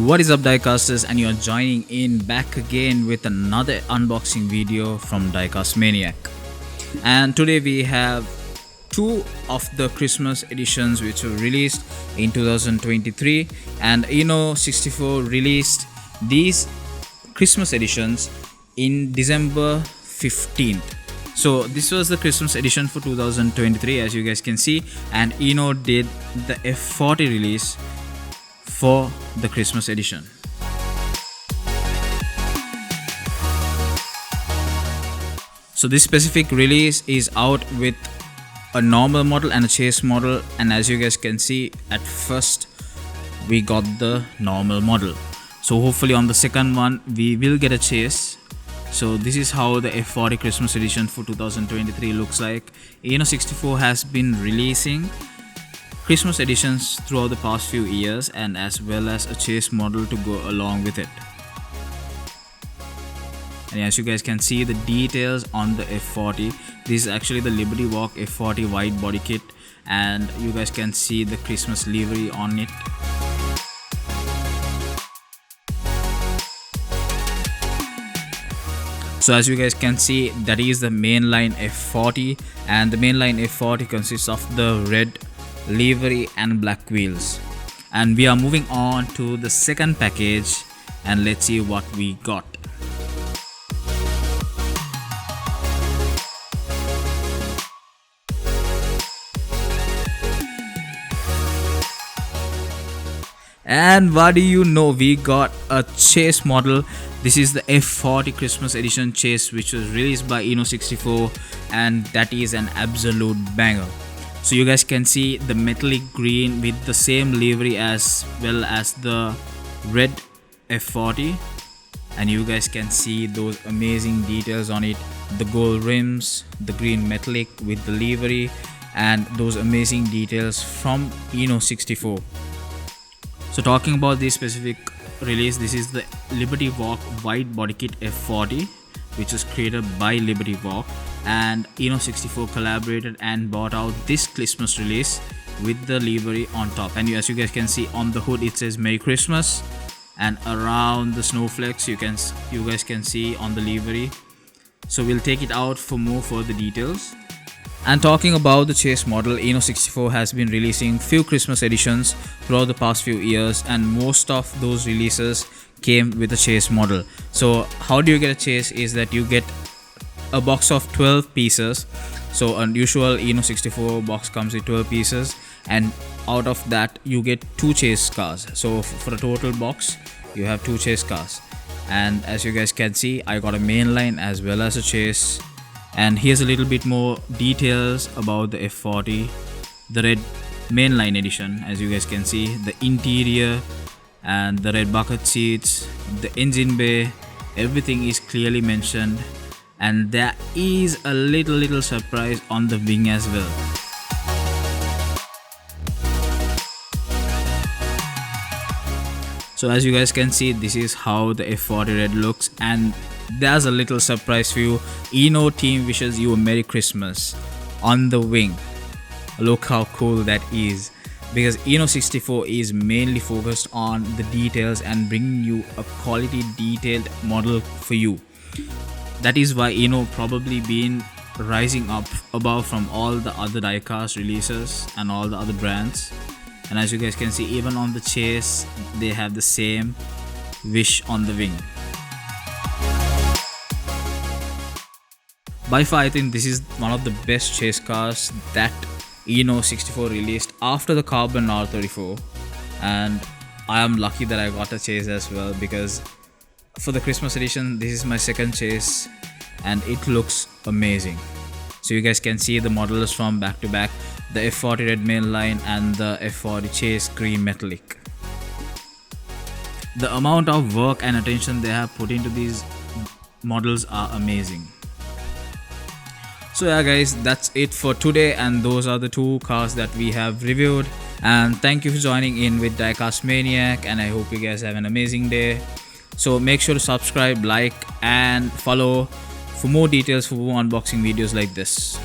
What is up, Diecasters, and you're joining in back again with another unboxing video from Diecast Maniac. And today we have two of the Christmas editions which were released in 2023, and Eno64 released these Christmas editions in December 15th. So this was the Christmas edition for 2023, as you guys can see, and Eno did the F40 release for the Christmas edition. So this specific release is out with a normal model and a chase model, and as you guys can see, at first we got the normal model. So hopefully on the second one we will get a chase. So this is how the F40 Christmas edition for 2023 looks like. Eno64 has been releasing Christmas editions throughout the past few years, and as well as a chase model to go along with it. And as you guys can see the details on the F40, this is actually the Liberty Walk F40 wide body kit, and you guys can see the Christmas livery on it. So as you guys can see, that is the mainline F40, and the mainline F40 consists of the red livery and black wheels. And we are moving on to the second package, and let's see what we got. And what do you know, we got a chase model. This is the F40 Christmas edition chase, which was released by Eno64, and that is an absolute banger. So you guys can see the metallic green with the same livery as well as the red F40, and you guys can see those amazing details on it, the gold rims, the green metallic with the livery, and those amazing details from Eno64. So talking about this specific release, this is the Liberty Walk wide body kit F40, which was created by Liberty Walk, and Eno64 collaborated and brought out this Christmas release with the livery on top. And as you guys can see on the hood, it says Merry Christmas, and around the snowflakes you guys can see on the livery. So we'll take it out for more further details. And talking about the chase model, Eno64 has been releasing few Christmas editions throughout the past few years, and most of those releases came with a chase model. So how do you get a chase is that you get a box of 12 pieces. So a usual Eno64 box comes with 12 pieces, and out of that you get 2 chase cars. So for a total box you have 2 chase cars. And as you guys can see, I got a mainline as well as a chase. And here's a little bit more details about the F40, the red mainline edition. As you guys can see, the interior and the red bucket seats, the engine bay, everything is clearly mentioned, and there is a little surprise on the wing as well. So as you guys can see, this is how the F40 red looks, and there's a little surprise for you. Eno team wishes you a Merry Christmas on the wing. Look how cool that is, because Eno64 is mainly focused on the details and bringing you a quality detailed model for you. That is why Eno probably been rising up above from all the other diecast releases and all the other brands. And as you guys can see, even on the chase they have the same wish on the wing. By far, I think this is one of the best chase cars that Eno64 released after the Carbon R34, and I am lucky that I got a chase as well, because for the Christmas edition this is my second chase and it looks amazing. So you guys can see the models from back to back, the F40 red mainline and the F40 chase green metallic. The amount of work and attention they have put into these models are amazing. So yeah guys, that's it for today, and those are the 2 cars that we have reviewed. And thank you for joining in with Diecast Maniac, and I hope you guys have an amazing day. So make sure to subscribe, like and follow for more details, for more unboxing videos like this.